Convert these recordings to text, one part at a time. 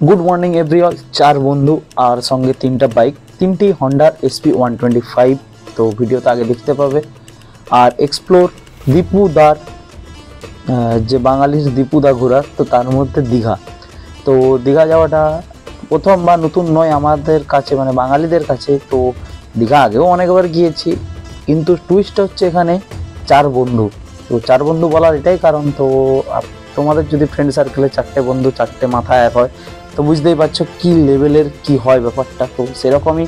Good morning एवरीऑल। चार बंधु और संगे तीनटा बाइक, तीनटी हंडा एसपी 125। तो भिडियो तो आगे देखते पाबे। और एक्सप्लोर दीपुदार जे बांगालिर दीपुदा घोरार, तो तार मध्य दीघा। तो दीघा जावाटा प्रथम बा नतून नय आमादेर काछे, माने बांगालिदेर काछे। तो दीघा आगेও অনেকবার গিয়েছি, কিন্তু টুইস্ট হচ্ছে এখানে চার বন্ধু। তো চার বন্ধু বলার এটাই কারণ, তো তোমাদের যদি ফ্রেন্ড সার্কেলে চারটে বন্ধু চারটে মাথা এক হয় তো বুঝতেই পারছো কি লেভেলের কি হয় ব্যাপারটা। তো সেরকমই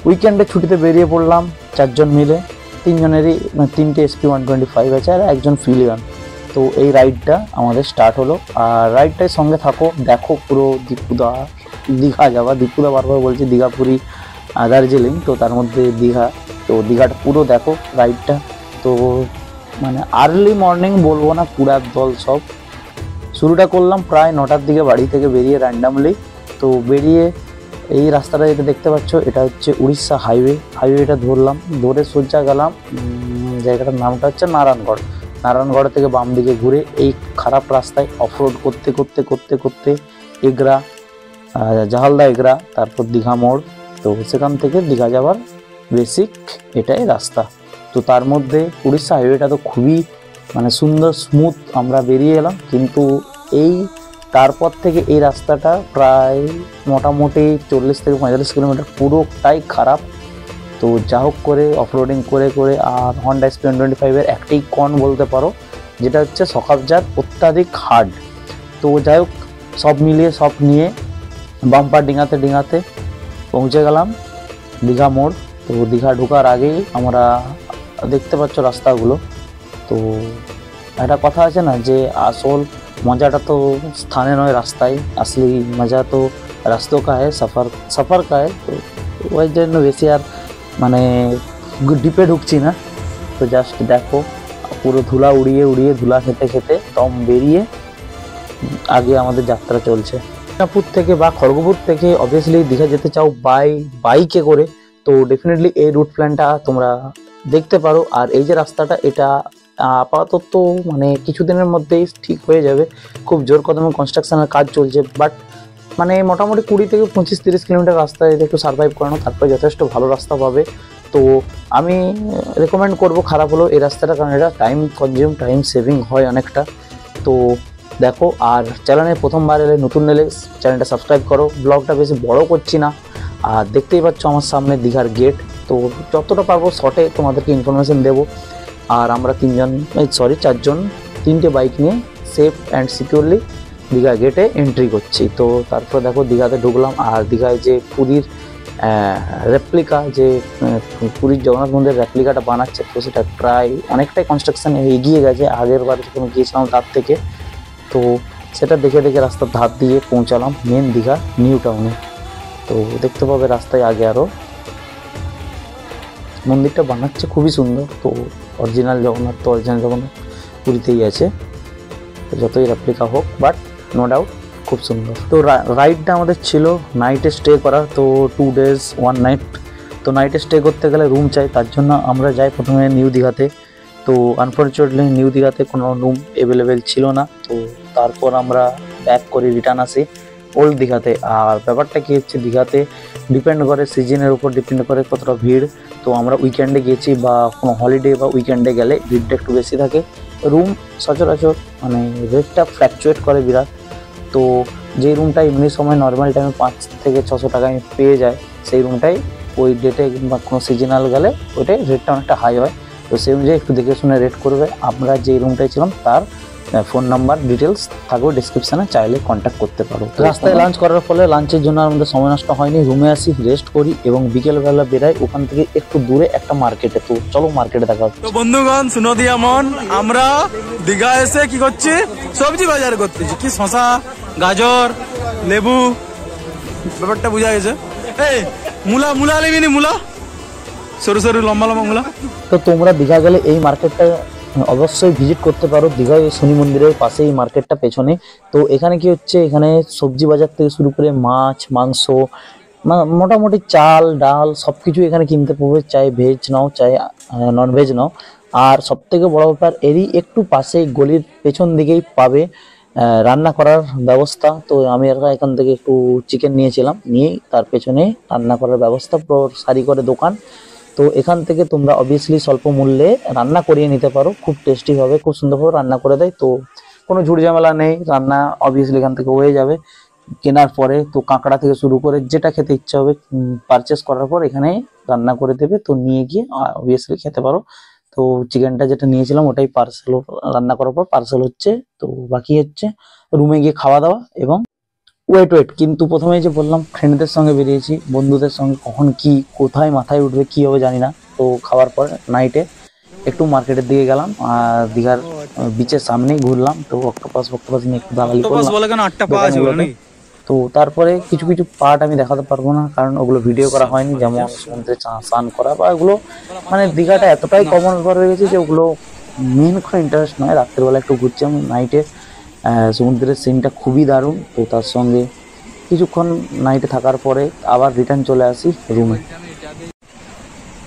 উইকেন্ডে ছুটিতে বেরিয়ে পড়লাম চারজন মিলে। তিনজনেরই তিনটে এসপি 125 আছে আর একজন ফিলিয়ন। তো এই রাইডটা আমাদের স্টার্ট হলো, আর রাইডটার সঙ্গে থাকো, দেখো পুরো দীপুদা দীঘা যাওয়া। দীপুদা বারবার বলছে দীঘাপুরি দার্জিলিং, তো তার মধ্যে দীঘা। তো দীঘাটা পুরো দেখো রাইডটা। তো মানে আর্লি মর্নিং বলবো না, পুরা দল সব শুরুটা করলাম প্রায় 9টার দিকে বাড়ি থেকে বেরিয়ে র্যান্ডামলি। তো বেরিয়ে এই রাস্তাটা যেটা দেখতে পাচ্ছ এটা হচ্ছে উড়িষ্যা হাইওয়েটা ধরলাম, ধরে সোজা গেলাম জায়গাটার নামটা হচ্ছে নারায়ণগড়। নারায়ণগড় থেকে বাম দিকে ঘুরে এই খারাপ রাস্তায় অফরোড করতে করতে করতে করতে এগরা, জাহালদা এগরা, তারপর দীঘা মোড়। তো সেখান থেকে দীঘা যাওয়ার বেসিক এটাই রাস্তা। তো তার মধ্যে উড়িষ্যা হাইওয়েটা তো খুবই মানে সুন্দর স্মুথ, আমরা বেরিয়ে এলাম। কিন্তু এই তারপর থেকে এই রাস্তাটা প্রায় মোটামুটি 40 থেকে 45 কিলোমিটার পুরোটাই খারাপ। তো যা হোক করে অফরোডিং করে করে, আর হন্ডা এসপি 125-এর একটাই কন বলতে পারো, যেটা হচ্ছে সকাবজার অত্যাধিক হার্ড। তো যাই হোক সব মিলিয়ে সব নিয়ে বাম্পার ডিঙাতে ডিঙাতে পৌঁছে গেলাম দীঘা মোড়। তো দীঘা ঢোকার আগেই আমরা দেখতে পাচ্ছ রাস্তাগুলো। তো একটা কথা আছে না যে আসল মজাটা তো স্থানে নয় রাস্তায়, আসলে মজা তো রাস্তোं का है, सफ़र का है। তো ওই জন্য বেশি আর মানে ডিপে ঢুকছি না। তো জাস্ট দেখো পুরো ধুলা উড়িয়ে উড়িয়ে ধুলা খেতে খেতে দম বেরিয়ে আগে আমাদের যাত্রা চলছে। মেদিনীপুর থেকে বা খড়গপুর থেকে অবভিয়াসলি দীঘা যেতে চাও বাইকে করে, তো ডেফিনেটলি এই রুট প্ল্যানটা তোমরা দেখতে পারো। আর এই যে রাস্তাটা এটা আপাতত মানে কিছুদিনের মধ্যেই ঠিক হয়ে যাবে, খুব জোর কদমে কনস্ট্রাকশনের কাজ চলছে। বাট মানে মোটামুটি 20 থেকে 25-30 কিলোমিটার রাস্তায় একটু সার্ভাইভ করানো, তারপরে যথেষ্ট ভালো রাস্তা পাবে। তো আমি রেকমেন্ড করব খারাপ হলো এই রাস্তাটা, কারণ এটা টাইম কনজিউম, টাইম সেভিং হয় অনেকটা। তো দেখো, আর চ্যানেলে প্রথমবার এলে নতুন এলে চ্যানেলটা সাবস্ক্রাইব করো। ব্লগটা বেশি বড় করছি না, আর দেখতেই পাচ্ছ আমার সামনে দীঘার গেট। তো যতটা পারবো শর্টে তোমাদেরকে ইনফরমেশন দেবো। আর আমরা চারজন তিনটে বাইক নিয়ে সেফ অ্যান্ড সিকিউরলি দীঘা গেটে এন্ট্রি করছি। তো তারপর দেখো দীঘাতে ঢুকলাম। আর দীঘায় যে পুরীর রেপ্লিকা, যে পুরীর জগন্নাথ মন্দিরের রেপ্লিকাটা বানাচ্ছে, তো সেটা প্রায় অনেকটাই কনস্ট্রাকশন এগিয়ে গেছে আগের বার যখন গিয়েছিলাম তার থেকে। তো সেটা দেখে দেখে রাস্তার ধার দিয়ে পৌঁছালাম মেন দীঘা নিউ টাউনে। তো দেখতে পাবে রাস্তায় আগে আরও মন্দিরটা বানাচ্ছে, খুবই সুন্দর। তো অরিজিনাল জগন্নাথ পুরীতেই আছে, তো যতই রেপ্লিকা হোক, বাট নো ডাউট খুব সুন্দর। তো রাইডটা আমাদের ছিল নাইটে স্টে করার, তো 2 days 1 night। তো নাইটে স্টে করতে গেলে রুম চাই, তার জন্য আমরা যাই প্রথমে নিউ দীঘাতে। তো আনফর্চুনেটলি নিউ দীঘাতে কোনো রুম অ্যাভেলেবেল ছিল না। তো তারপর আমরা ব্যাক করে রিটার্ন আসি ওল্ড দীঘাতে। আর ব্যাপারটা কী হচ্ছে, দীঘাতে ডিপেন্ড করে সিজনের উপর, ডিপেন্ড করে কতটা ভিড়। তো আমরা উইকেন্ডে গেছি বা কোনো হলিডে বা উইকেন্ডে গেলে ভিড়টা একটু বেশি থাকে। রুম সচরাচর মানে রেটটা ফ্ল্যাকচুয়েট করে বিরাট। তো যে রুমটা এমনি সময় নর্মাল টাইমে 500 থেকে 600 টাকায় পেয়ে যায়, সেই রুমটাই ওই ডেটে বা কোনো সিজনাল গেলে ওইটাই রেটটা অনেকটা হাই হয়। তো সেই অনুযায়ী একটু দেখে শুনে রেট করবে। আমরা যে রুমটায় ছিলাম তার ফোন নাম্বার ডিটেলস থাকবে ডিসক্রিপশানে, চাইলে কন্ট্যাক্ট করতে পারো। রাস্তায় লাঞ্চ করার ফলে লাঞ্চের জন্য আমাদের সময় নষ্ট হয়নি, রুমে আসি রেস্ট করি এবং বিকেলবেলা বেরাই ওখান থেকে একটু দূরে একটা মার্কেটে। তো চলো মার্কেটে দেখা হচ্ছে। তো বন্ধুগণ শুনো দিয়া মন, আমরা দীঘা এসে কি করছি, সবজি বাজার করতেছি। কি শশা, গাজর, লেবু, ব্যাপারটা বোঝা গেছে। এই মূলা লেবি নি, মূলা সরু সরু লম্বা লম্বা মূলা। তো তোমরা দীঘা গেলে এই মার্কেটটা অবশ্যই ভিজিট করতে পারো। দীঘায় শনি মন্দিরের পাশে এই মার্কেটটা পেছনে। তো এখানে কি হচ্ছে, এখানে সবজি বাজার থেকে শুরু করে মাছ, মাংস, মোটামুটি চাল ডাল সব কিছু এখানে কিনতে পারবে, চাই ভেজ নাও চাই ননভেজ নাও। আর সব থেকে বড় ব্যাপার, এরই একটু পাশে গলির পেছন দিকেই পাবে রান্না করার ব্যবস্থা। তো আমি এখান থেকে একটু চিকেন নিয়েছিলাম, নিয়ে তার পেছনে রান্না করার ব্যবস্থা পুরো সারি করে দোকান। তো এখান থেকে তোমরা অবভিয়াসলি স্বল্প মূল্যে রান্না করিয়ে নিতে পারো, খুব টেস্টি ভাবে, খুব সুন্দরভাবে রান্না করে দেয়। তো কোনো ঝুট ঝামেলা নেই, রান্না অবভিয়াসলি এখান থেকে হয়ে যাবে কেনার পরে। তো কাঁকড়া থেকে শুরু করে যেটা খেতে ইচ্ছা হবে পারচেস করার পর এখানে রান্না করে দেবে, তো নিয়ে গিয়ে অবভিয়াসলি খেতে পারো। তো চিকেনটা যেটা নিয়েছিলাম ওটাই পার্সেল, রান্না করার পর পার্সেল হচ্ছে। তো বাকি হচ্ছে রুমে গিয়ে খাওয়া দাওয়া। এবং ওয়েট কিন্তু প্রথমেই যে বললাম ফ্রেন্ডদের সঙ্গে বেরিয়েছি, বন্ধুদের সঙ্গে কখন কি কোথায় মাথায় উঠবে কি হবে জানি না। তো খাওয়ার পর নাইটে একটু মার্কেটের দিকে গেলাম, আর দীঘার বিচের সামনেই ঘুরলাম। তো অক্টোপাস নিয়ে একটু দালালি অক্টোপাস করলাম বলে কেন 8টা পা আছে বলে নাকি? তো তারপরে কিছু কিছু পার্ট আমি দেখাতে পারবো না, কারণ ওগুলো ভিডিও করা হয়নি, যেমন সমুদ্রে স্নান করা বা ওগুলো। মানে দীঘাটা এতটাই কমন ব্যাপার হয়ে গেছে যে ওগুলো মেন কোনো ইন্টারেস্ট নয়। রাত্রেবেলা একটু ঘুরছিলাম, নাইটে সমুদ্রের সিনটা খুবই দারুণ। তো তার সঙ্গে কিছুক্ষণ নাইটে থাকার পরে আবার রিটার্ন চলে আসি রুমে।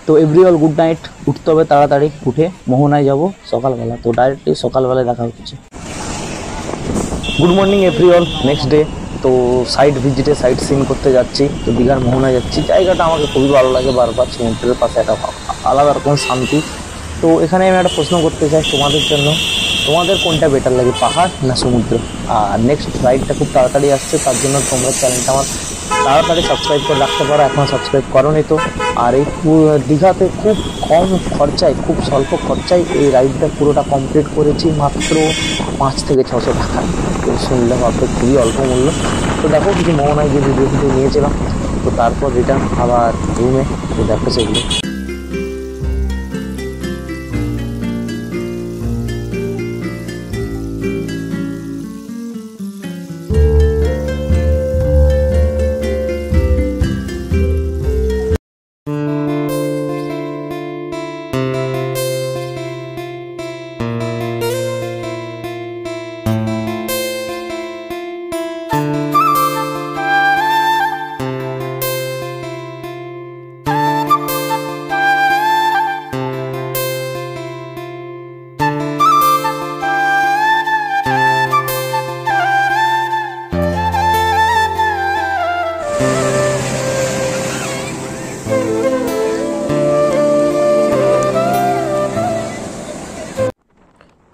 তো এভরিঅল গুড নাইট, উঠতে হবে তাড়াতাড়ি, উঠে মোহনায় যাব সকালবেলা। তো ডাইরেক্টলি সকালবেলায় দেখা হচ্ছে। Good morning every all, next day. তো সাইড ভিজিটে সাইড সিন করতে যাচ্ছি। তো দীঘার মোহনায় যাচ্ছি, জায়গাটা আমাকে খুবই ভালো লাগে, বারবার সমুদ্রের পাশে একটা আলাদা রকম শান্তি। তো এখানে আমি একটা প্রশ্ন করতে চাই তোমাদের জন্য, তোমাদের কোনটা বেটার লাগে, পাহাড় না সমুদ্র? আর নেক্সট রাইডটা খুব তাড়াতাড়ি আসছে, তার জন্য তোমরা চ্যানেলটা আমার তাড়াতাড়ি সাবস্ক্রাইব করে রাখতে পারো, এখন সাবস্ক্রাইব করোনি তো। আর এই দীঘাতে খুব কম খরচায়, খুব স্বল্প খরচায় এই রাইডটা পুরোটা কমপ্লিট করেছি মাত্র 5 থেকে 600 টাকা। তো শুনলে ভাবতে খুবই অল্প মূল্য। তো দেখো কিছু মোহনায় যে ভিডিও নিয়েছিলাম, তো তারপর রিটার্ন আবার রুমে। তো দেখো সেগুলো।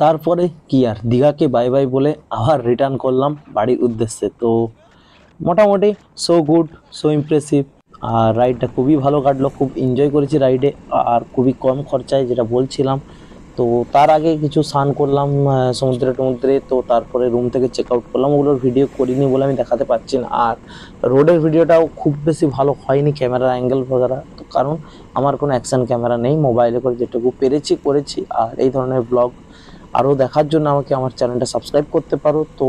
তারপরে কি আর, দীঘাকে বাই বাই বলে আবার রিটার্ন করলাম বাড়ির উদ্দেশ্যে। তো মোটামুটি সো গুড, সো ইমপ্রেসিভ। আর রাইডটা খুবই ভালো কাটলো, খুব এনজয় করেছি রাইডে, আর খুবই কম খরচায় যেটা বলছিলাম। তো তার আগে কিছু স্নান করলাম সমুদ্রে। তো তারপরে রুম থেকে চেক আউট করলাম, ওগুলোর ভিডিও করিনি বলে আমি দেখাতে পারছি না। আর রোডের ভিডিওটাও খুব বেশি ভালো হয়নি, ক্যামেরার অ্যাঙ্গেল বগেরা, তো কারণ আমার কোনো অ্যাকশন ক্যামেরা নেই, মোবাইলে করে যেটুকু পেরেছি করেছি। আর এই ধরনের ব্লগ আরও দেখার জন্য আমাকে আমার চ্যানেলটা সাবস্ক্রাইব করতে পারো। তো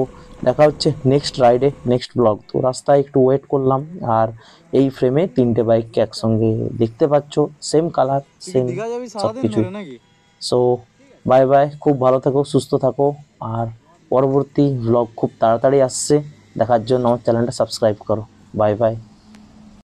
দেখা হচ্ছে নেক্সট রাইডে, নেক্সট ব্লগ। তো রাস্তায় একটু ওয়েট করলাম, আর এই ফ্রেমে 3টে বাইককে একসঙ্গে দেখতে পাচ্ছ, সেম কালার, সেম সব কিছুই। সো বাই বাই, খুব ভালো থাকো, সুস্থ থাকো। আর পরবর্তী ব্লগ খুব তাড়াতাড়ি আসছে, দেখার জন্য আমার চ্যানেলটা সাবস্ক্রাইব করো। Bye bye.